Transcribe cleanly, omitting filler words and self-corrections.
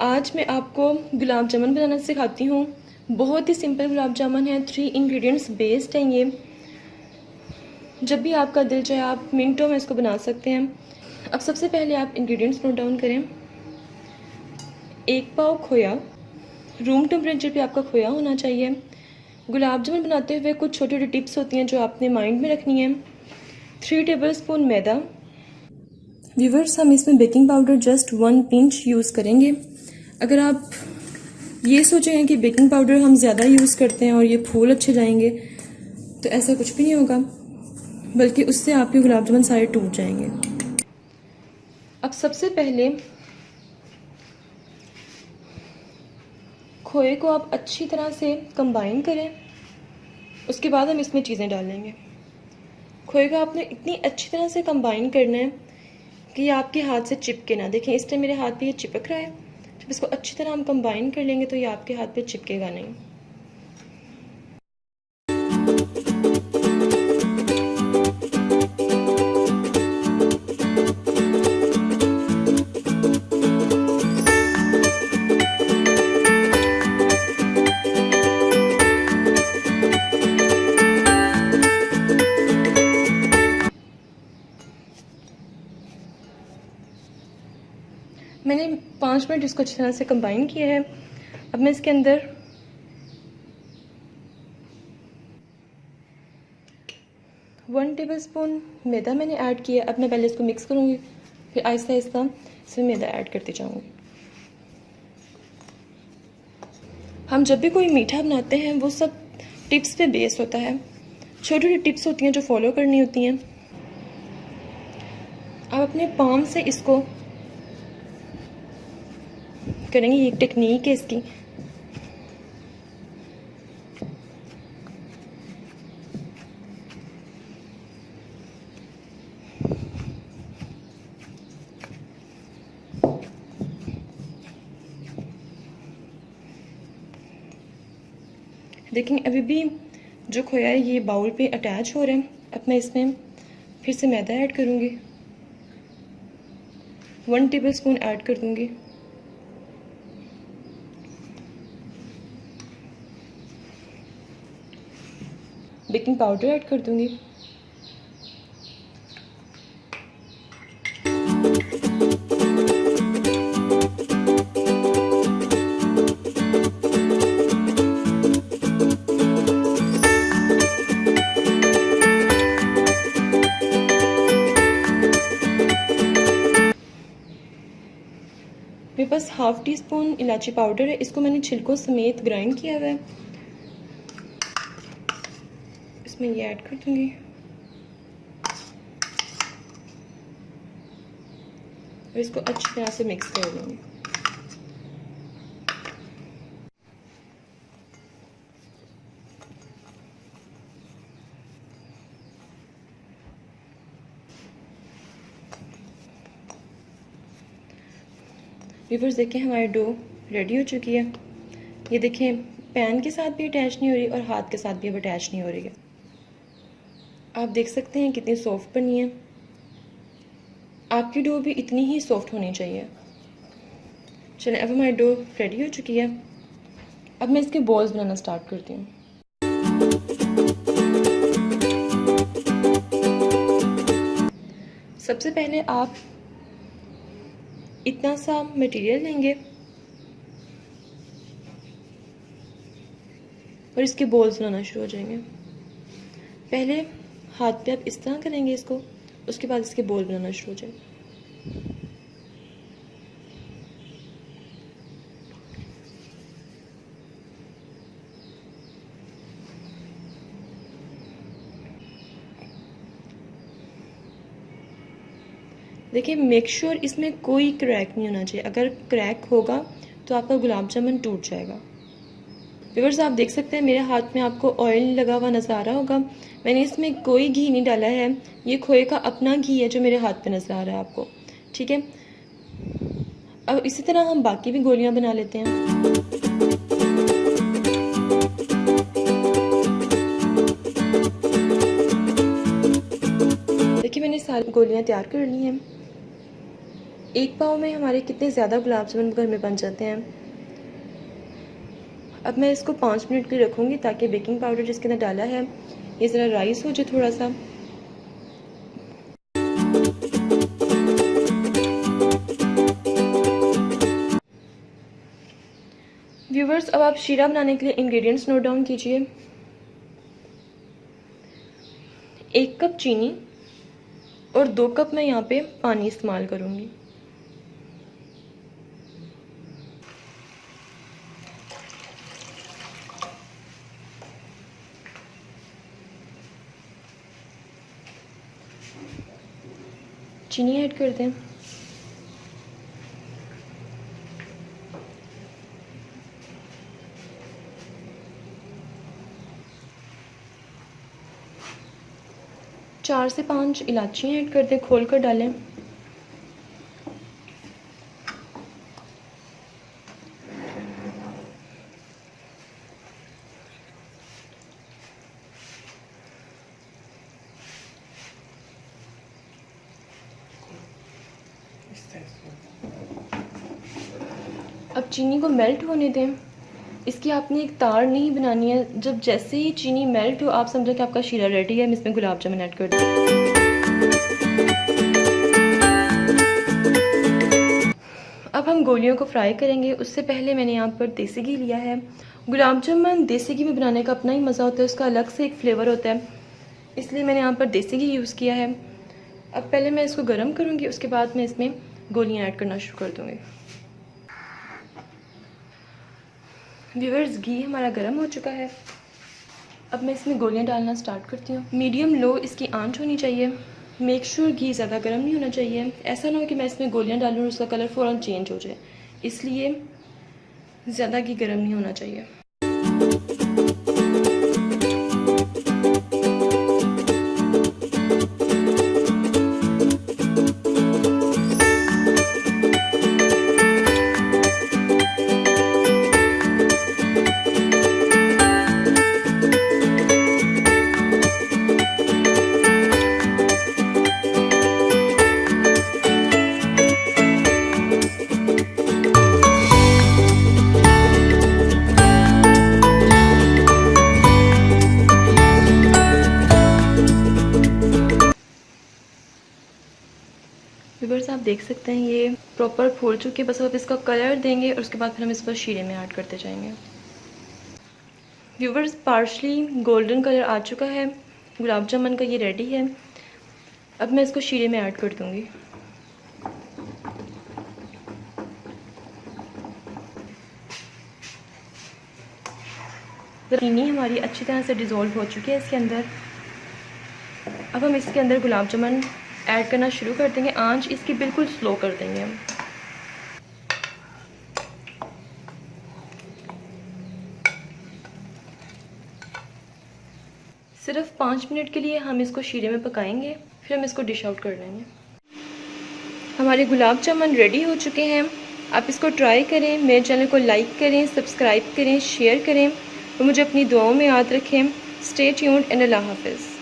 आज मैं आपको गुलाब जामुन बनाना सिखाती हूँ। बहुत ही सिंपल गुलाब जामुन है, 3 इंग्रेडिएंट्स बेस्ड हैं ये। जब भी आपका दिल चाहे आप मिनटों में इसको बना सकते हैं। अब सबसे पहले आप इंग्रेडिएंट्स नोट डाउन करें। 1 पाव खोया, रूम टेम्परेचर पे आपका खोया होना चाहिए। गुलाब जामुन बनाते हुए कुछ छोटी छोटी टिप्स होती हैं जो आपने माइंड में रखनी है। 3 टेबलस्पून मैदा। व्यूवर्स, हम इसमें baking powder just 1 pinch use करेंगे। अगर आप ये सोचेंगे कि बेकिंग पाउडर हम ज़्यादा यूज़ करते हैं और ये फूल अच्छे जाएंगे, तो ऐसा कुछ भी नहीं होगा, बल्कि उससे आपके गुलाब जामुन सारे टूट जाएंगे। अब सबसे पहले खोए को आप अच्छी तरह से कंबाइन करें, उसके बाद हम इसमें चीज़ें डालेंगे। खोए को आपने इतनी अच्छी तरह से कंबाइन करना है कि आपके हाथ से चिपके ना। देखें, इस टाइम मेरे हाथ पे ये चिपक रहा है। जब इसको अच्छी तरह हम कंबाइन कर लेंगे तो ये आपके हाथ पे चिपकेगा नहीं। मैंने 5 मिनट इसको अच्छी तरह से कंबाइन किया है। अब मैं इसके अंदर वन टेबलस्पून मैदा मैंने ऐड किया। अब मैं पहले इसको मिक्स करूँगी, फिर आहिस्ता आहिस्ता इसमें मैदा ऐड करती जाऊँगी। हम जब भी कोई मीठा बनाते हैं वो सब टिप्स पे बेस्ड होता है। छोटी छोटी टिप्स होती हैं जो फॉलो करनी होती हैं। आप अपने पाम से इसको करेंगे, ये एक टेक्निक है इसकी। देखें, अभी भी जो खोया है ये बाउल पे अटैच हो रहा है। अब मैं इसमें फिर से मैदा ऐड करूँगी, 1 टेबलस्पून ऐड कर दूँगी। बेकिंग पाउडर ऐड कर दूँगी। मेरे पास हाफ टी स्पून इलायची पाउडर है, इसको मैंने छिलकों समेत ग्राइंड किया हुआ है। इसमें ये ऐड कर दूंगी। और इसको अच्छी तरह से मिक्स कर दूंगी। व्यूअर्स, देखें हमारी डो रेडी हो चुकी है। ये देखें, पैन के साथ भी अटैच नहीं हो रही और हाथ के साथ भी अब अटैच नहीं हो रही है। आप देख सकते हैं कितनी सॉफ्ट बनी है। आपकी डो भी इतनी ही सॉफ्ट होनी चाहिए। चलें, अब हमारी डो रेडी हो चुकी है। अब मैं इसके बॉल्स बनाना स्टार्ट करती हूँ। सबसे पहले आप इतना सा मटेरियल लेंगे और इसके बॉल्स बनाना शुरू हो जाएंगे। पहले हाथ पे आप इस तरह करेंगे इसको, उसके बाद इसके बॉल बनाना शुरू हो जाएंगे। देखिए, मेक श्योर इसमें कोई क्रैक नहीं होना चाहिए। अगर क्रैक होगा तो आपका गुलाब जामुन टूट जाएगा। व्यूअर्स, आप देख सकते हैं मेरे हाथ में आपको ऑयल लगा हुआ नज़र आ रहा होगा। मैंने इसमें कोई घी नहीं डाला है, ये खोए का अपना घी है जो मेरे हाथ पे नज़र आ रहा है आपको। ठीक है, अब इसी तरह हम बाकी भी गोलियां बना लेते हैं। देखिए, मैंने सारी गोलियां तैयार कर ली हैं। एक पाव में हमारे कितने ज़्यादा गुलाब जामुन घर में बन जाते हैं। अब मैं इसको 5 मिनट के लिए रखूँगी ताकि बेकिंग पाउडर जिसके अंदर डाला है ये ज़रा राइस हो जाए थोड़ा सा। व्यूवर्स, अब आप शीरा बनाने के लिए इंग्रेडिएंट्स नोट डाउन कीजिए। 1 कप चीनी और 2 कप मैं यहाँ पे पानी इस्तेमाल करूँगी। चीनी ऐड कर दें। चार से 5 इलायची ऐड कर दें, खोल कर डालें। अब चीनी को मेल्ट होने दें। इसकी आपने एक तार नहीं बनानी है। जब जैसे ही चीनी मेल्ट हो आप समझो कि आपका शीरा रेडी है। हम इसमें गुलाब जामुन ऐड कर दें। अब हम गोलियों को फ्राई करेंगे। उससे पहले मैंने यहाँ पर देसी घी लिया है। गुलाब जामुन देसी घी में बनाने का अपना ही मज़ा होता है, उसका अलग से एक फ्लेवर होता है, इसलिए मैंने यहाँ पर देसी घी यूज़ किया है। अब पहले मैं इसको गर्म करूँगी, उसके बाद मैं इसमें गोलियाँ ऐड करना शुरू कर दूँगी। व्यूअर्स, घी हमारा गर्म हो चुका है। अब मैं इसमें गोलियां डालना स्टार्ट करती हूँ। मीडियम लो इसकी आंच होनी चाहिए। मेक श्योर घी ज़्यादा गर्म नहीं होना चाहिए। ऐसा ना हो कि मैं इसमें गोलियां डालूँ और उसका कलर फ़ौरन चेंज हो जाए, इसलिए ज़्यादा घी गर्म नहीं होना चाहिए। व्यूअर्स, आप देख सकते हैं ये प्रॉपर फूल चुके। बस आप इसका कलर देंगे और उसके बाद फिर हम इस पर शीरे में ऐड करते जाएंगे। व्यूअर्स, पार्शली गोल्डन कलर आ चुका है गुलाब जामुन का, ये रेडी है। अब मैं इसको शीरे में ऐड कर दूंगी। चीनी हमारी अच्छी तरह से डिज़ोल्व हो चुकी है इसके अंदर। अब हम इसके अंदर गुलाब जामुन ऐड करना शुरू कर देंगे। आंच इसकी बिल्कुल स्लो कर देंगे हम। सिर्फ 5 मिनट के लिए हम इसको शीरे में पकाएंगे, फिर हम इसको डिश आउट कर लेंगे। हमारे गुलाब जामुन रेडी हो चुके हैं। आप इसको ट्राई करें। मेरे चैनल को लाइक करें, सब्सक्राइब करें, शेयर करें और मुझे अपनी दुआओं में याद रखें। स्टे ट्यून्ड एंड अल्लाह हाफिज़।